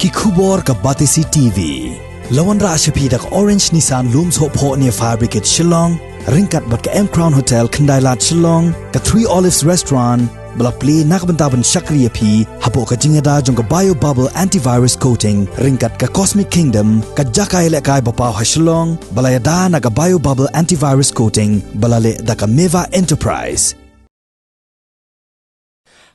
ki khubor ka Batisi TV. Lawan ra ashapi dak Orange Nissan Looms Hope Ho near Fire Brigade Shillong, ringkat bat ka M Crown Hotel Kendailat Shillong, ka Three Olives Restaurant, bala Plie nakbentaban Shakriya P, hapo ka jingada jong ka Bio Bubble Antivirus Coating, ringkat ka Cosmic Kingdom, ka Jakai lekai bapaw ha Shillong, bala yada na ka Bio Bubble Antivirus Coating, bala le da ka Meva Enterprise.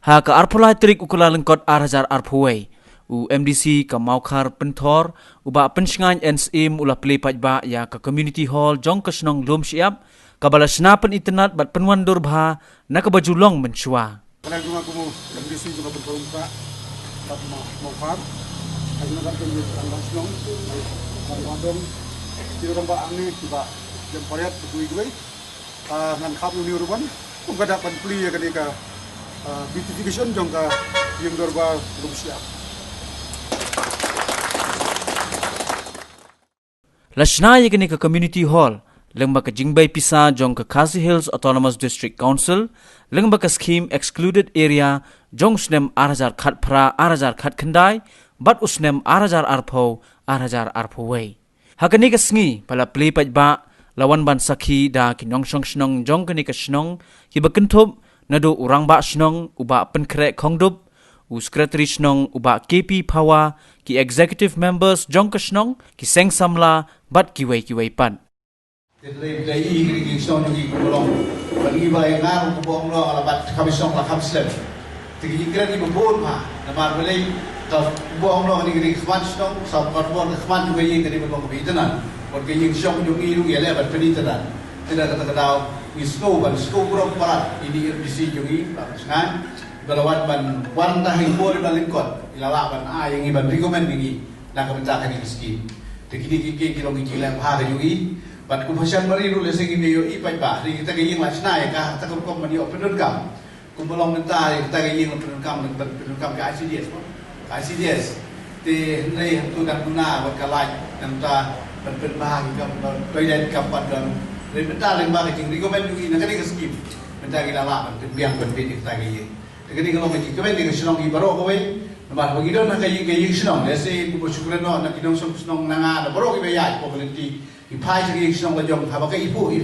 Ha ka arpulai trik ukula lengkot 1000 arpuai. U MDC ka maukar pentor uba Pynshngaiñ NSM ula Plie Paidbah ya ka community hall Jong ka Jong Lumshyiap ka bala senapan internet bat penwandur bha na ka bajulong mensyua. Karena juga kamu MDC juga berperumpa tak maukar karena kan penjut tanggal Jong wadong di rumah angni tiba jam pariat berdui-dui ngan khap uni urban kum ka dapat Plie ya ketika beautification Jong ka yang dorba Lumshyiap. Lashna yagani ka community hall lengba ka jingbay pisa Jong ka Khasi Hills Autonomous District Council lengba ka scheme excluded area Jong snem 1000 khat phra 1000 khat khandai bat usnem 1000 arpho 1000 arphowei hakani ka sngi pala Plie Paidbah lawan ban sakhi da kinong snong Jong kani ka snong ki bakenthop nado urang ba snong uba penkrek khongdup u secretary snong uba KP Pawa ki executive members Jong ka snong ki seng samla bat ki wei pan Jadi dari ini snong ni kolong bagi bayi ngar ko bong lo ala bat kami snong la kam slem tigi kira ni bobon ma na mar belai ka bong lo ni kiri khwan snong sa karbon khwan juga yin kiri bong bi tanan bot ke yin snong ju ngi lu yele bat peni tanan tidak kata kata ni snong ban snong bro parat ini RBC ju ngi Pynshngaiñ balawat ban wan ta hin bol ban lingkot ilala ban yang iban recommend ngi na ka benta kan ski tigi ki kilong ki la ha ga yugi bat ku pasyan mari ru le sing ni yo i Paidbah ri kita ga yin la snai ka ta ko man yo penun kam ku bolong benta kita ga yin penun kam ka ICDS te nei tu dan guna wat ka lai nam ta pen ba ki kam toi den kam pat dan ri benta le ba ka jing recommend yugi na ka ni ski benta ki la la ban biang ban bi kita ga yin Jadi kalau kita kembali ke Jong ibaro kau ini, nampak begitu nak kayu Jong, lesai buat syukuran no, nak kita Jong nanga, nak baro kita ya, populariti, Plie jadi Jong lajong, apa kayu ibu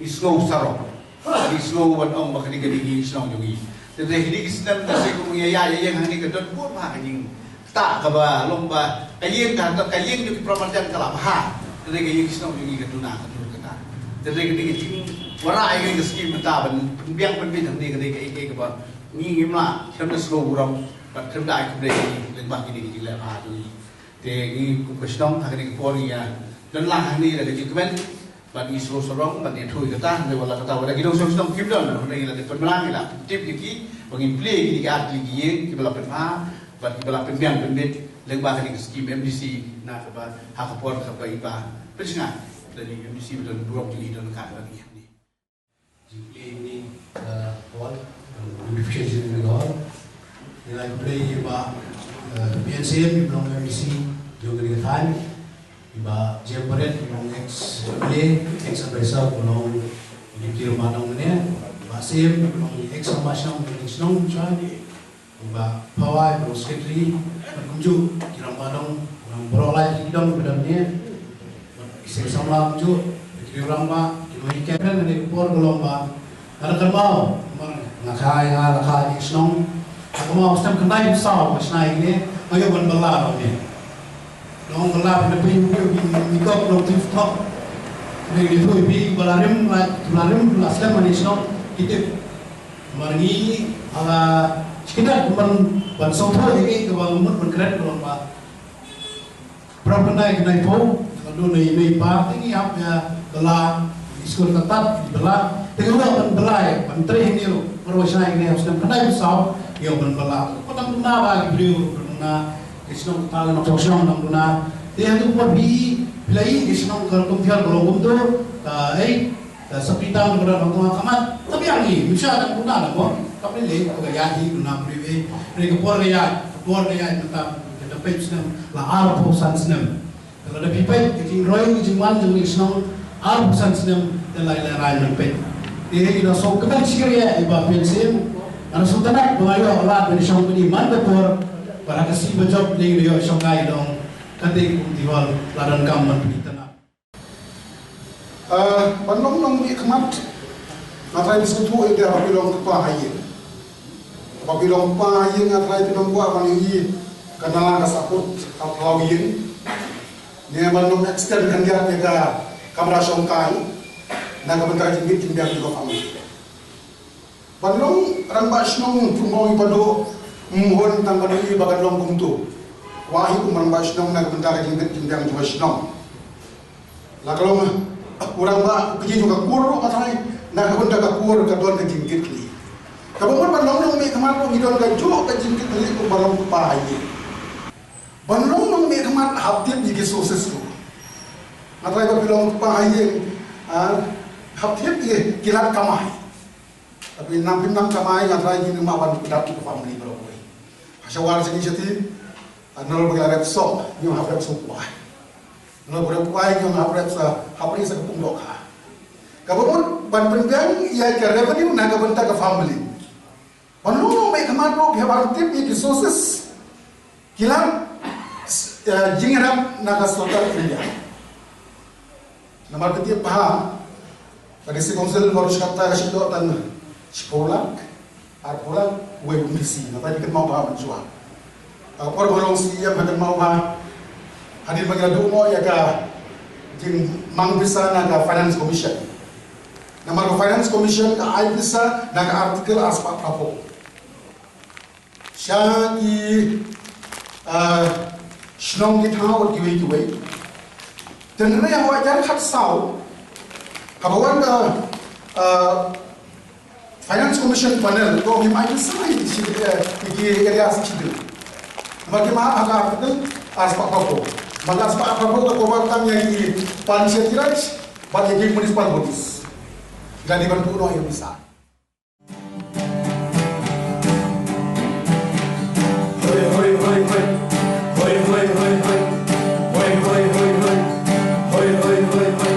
slow sarok, jadi slow buat orang makan di Jong jogi. Jadi ini kita nasi kumpulan ya, yang hari kita buat apa kayu, tak kaba lomba kayu kan, kayu itu perempuan kalah mahal, jadi kayu Jong jogi ketuna. Jadi kita warai kayu skim mentah, biang penbin nanti kita kaba. Ni gimana? Kita slow burung, kita dah ikut lagi lembah ini di lepas tu. Jadi kumpulkan hari ini pori ya, dan lah hari ini lagi kita bagi slow sorong, bagi itu kita, kita wala kata wala kita slow kita, hari ini lagi pemelang lah. Tip kita bagi Plie kita art lagi, kita bela penha, bagi bela pembiang pembet lembah ini scheme MDC, nak apa hak port apa iba, Pynshngaiñ. Jadi MDC betul burung jadi dan kat lagi ni. Ini port. Beautification in the hall. Nilai Plie iba PNCM ibang MDC juga dengan time iba Jemperet ibang ex Plie ex advisor ibang di rumah dong ni iba CM ibang ex ambassador ibang Jong Chuan iba Pawa ibang secretary berkunjung di rumah dong ibang berolai di dong ibang ni iseng sama kunjung di rumah ibang ikan ni kupor gelomba ada kerbau Nakai hal Jong, aku mau stem kendai besar macam ni, ayo berbelah ni. Dong belah pada pin mikop dong TikTok. Ni itu ibi belarim belasem manis Jong kita. Mari ala sekitar ban soto ini kebal umur bergerak dalam pak. Berapa kendai pun, kalau ni pak ini apa belah sekolah ketat belah. Tengok belah, menteri ni perwakilan ini harus kena besar, ia belah. Kau tak bagi beliau belah. Kisah kita nak cakap nak belah. Dia tu buat bila kisah kalau kumpiar kalau kumtu, seperti tahu kalau orang tua kamat. Tapi yang ini, misalnya belah nak buat, tapi leh kalau gaya ini belah beri. Mereka buat gaya tentang kita pejam lah arah perusahaan senam. Kalau ada pipet, kita roy jiman jadi kisah arah perusahaan senam dan lain-lain pipet. Dia ina so kembali sikit ya iba pensim, ana sultanat mengayu Allah dari Jong ini mandapur para kasi bajab ling rio Pynshngaiñ dong kanting kum diwal ladan kamman pitana Bandung nong mi kemat ngatrai diskutu itu apabila kepa hayin apabila kepa hayin ngatrai pinong buat manihi kenalan kasaput kalawin ni bandung extend kan dia ke kamera Pynshngaiñ na kebentar jingit jingdang juga family bandung ramba snong pumoi pado mohon tang bandung bagan long kumtu wahi ramba snong na kebentar jingit jingdang juga snong la kalau orang ba kerja juga kur katanya nak benda ka kur ka don ka jingkit ni kabon bandong nong mi kamar mi don ka jo ka jingkit ni ko balong pa ai bandong nong mi kamar haptiap ni ke sources tu atrai ba bilong pa ai haptiap ye kilat kamai tapi nam kamai atrai ni ma ban kudat ki family bro boy hasawar sini jati anol bagarep so ni hapep so kuai no boleh buat yang apa sa kepung doka. Kabun ban pengang ia ke revenue nak kabun tak ke family. Banu mai kamano ke bartip ni resources kilang jingrap nak sotar kerja. Nomor ketiga paham pada si konsel harus kata ke situ dan sekolah arpola we misi. Nanti kita mau paham jual. Orang orang siap akan mau paham hadir bagi doa ya ka jing mang bisa naga finance commission nama finance commission ka ai bisa naga artikel aspa prapo syaki shnong ki thao kiwe dan yang wajar khat sau kabawan ka finance commission panel to mi mai bisa ki area situ bagaimana agar artikel aspa prapo Magas Pak Prabowo ke Kobatam yang di Pynshngaiñ Tiraj bagi game municipal bodies dan dibantu no yang bisa. Hoi hoi hoi hoi hoi hoi hoi hoi hoi hoi hoi hoi hoi hoi hoi hoi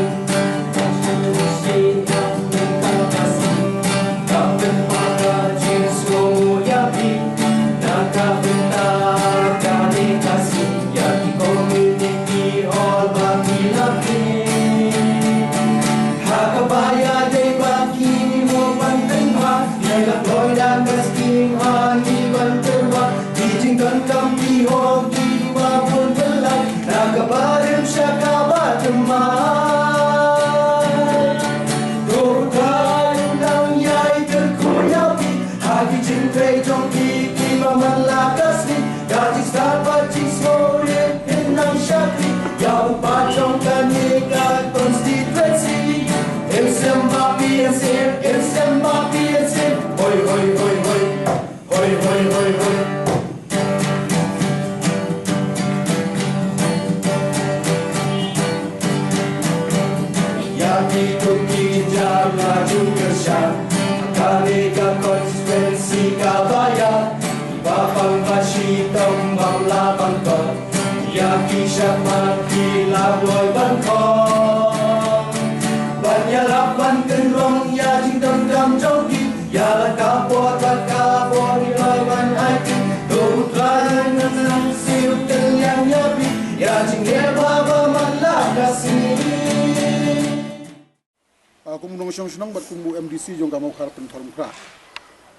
Aku menung senang buat kumbu MDC Jong kamu harap pentorum kra.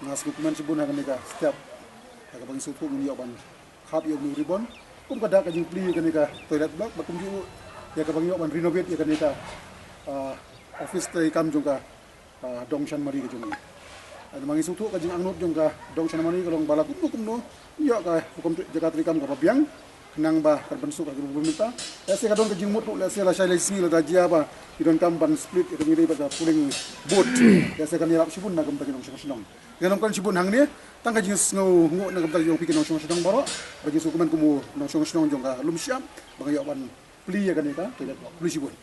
Ngas dokumen sebun hakan mereka setiap agak bagi suku menjawab hab yang ribon. Kum kada kajing Plie kan mereka toilet block. Bakum juga ya kabang jawab renovate ya kan mereka office teh kam juga dong shan mari ke Jong. Ada mangi suku kajing angnut Jong ka dong shan mari kalau balak kum no ya ka hukum jaga trikam ka pabiang. Nang ba karbansu ka grupo minta ese kadon kajing mutu ese la shay lesi la dajia ba idon kamban split itu ngiri pada puling boat ese kan yarap sibun na kamta kinong senong ganong kan sibun hang ni tang kajing sngo ngo na kamta yung pikinong senong baro bagi sukuman kumu nong senong jong ka Lumshyiap bang yawan Plie kan ka toilet block Plie sibun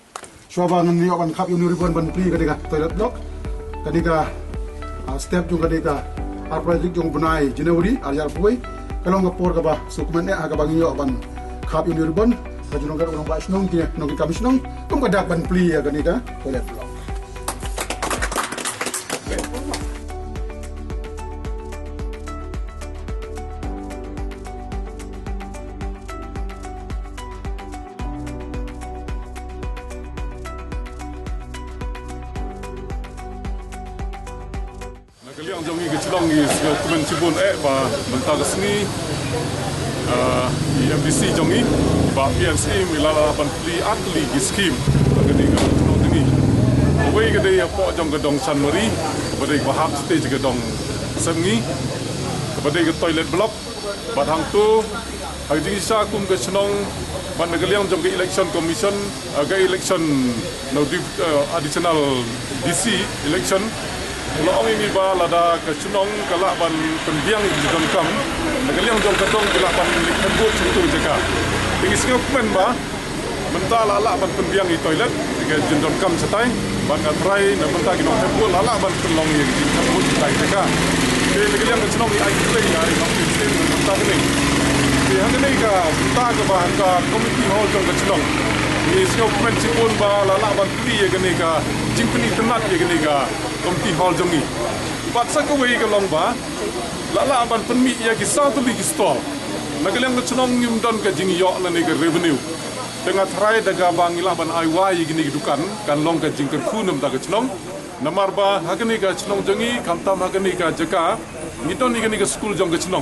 shwa ngan yawan kap yung ribon ban Plie kan ka toilet block kan ka step juga ka project jong bunai Januari aryar puai kalau ngapor ka ba sukuman aga bang yawan kap yung ribon kajunong ka urang ba snong ki nong kami snong kum ka dak ban Plie kan ka toilet block Yang jongi ke Chelong is kumen cibun ba bentar kesini MDC jongi ba PNC milala ban Plie atli gi scheme gede ke Chelong ini. Away gede ya po jong gedong San Mari, gede bahap stage gedong Semngi, gede ke toilet block, bat hang tu hari sa kum ke Chelong ban negeliang jong ke election commission ke election additional DC election. Kalau ini ba lada ke Chelong kalak ban pendiang di Jong kam, negeliang jong ketong kalak ban lembut situ jaga. Tinggi singap men ba, mentah lala ban pendiang di toilet, tiga Jong kam setai, ban atrai, dan mentah kita lembut lala ban penlong yang di lembut setai jaga. Jadi negeliang ke Chelong ini play ya, ini sistem mentah ini. Jadi hang ini ka mentah ke bahan ka community hall jong ke Chelong. Ini singap men cipun ba lala ban Plie ke ni ka, jimpeni tenat ke ni ka. Community hall jongi. Bat sa kawai ke long ba, lala ban penmi ya ki satu lagi stall. Nagalang ke Chelong ngim don ke jing yok la ni ke revenue. Dengan try daga bang ila ban aiwai gini dukan kan long ke jing ke kunum ta ke Chelong. Namar ba hakani ke Chelong jongi kamtam hakani ke jaka. Ngiton ni ke school jong ke Chelong.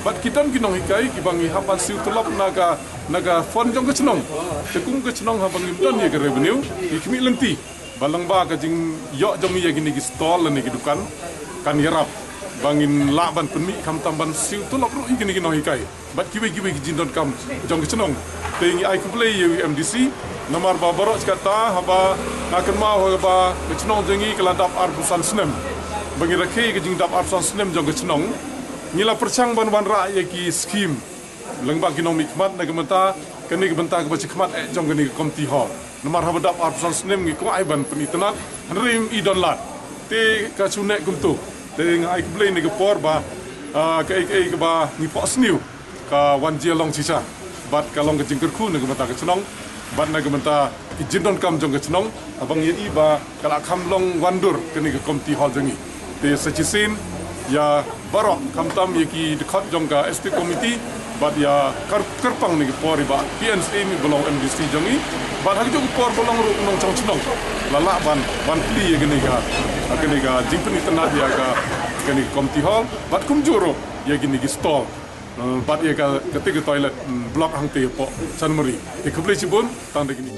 Bat kiton kinong hikai ki bangi hapan siu telop naga fon jong ke Chelong. Tekum ke Chelong ha bangim don ye ke revenue. Ikmi lenti. Balang ba ka jing yok jong ya gini stall ni dukan kan yarap bangin laban penmi kam tamban siu tu lok ru gini no hikai bat kiwe jindon kam jong ke Chelong tengi ai play MDC nomor ba borok kata haba ngakan mau ba ke Chelong jengi keladap arbusan senem bagi rakhe ke jing dap arbusan senem jong ke Chelong nila percang ban ra ya ki scheme lengba kinomik mat na gementa kini gebenta ke baci kemat jong gini community hall nomor habadap arpusan senem ngi ko aiban penitenat rim idon lat te ka sunek kumtu te ngai play ni gepor ba ke ba ni pos new ka wan je long sisa bat kalong ke jingker ku ni gementa ke Chelong bat na gementa ijindon kam jong ke Chelong abang ye ba kala kham long wandur kini ke community hall jengi te sachisin ya barok kam tam ye ki dekat jong ka ST committee bat ya kerpang ni gepor ba PNC mi belong MDC jongi ban hak jog por bolong ru nong chong chnong lala ban Plie gini ga jimpeni tanah dia gini community hall bat kum juro ya gini gi stall bat ya ga ketika toilet blok hang te po San Mari e kebli cibun tang de gini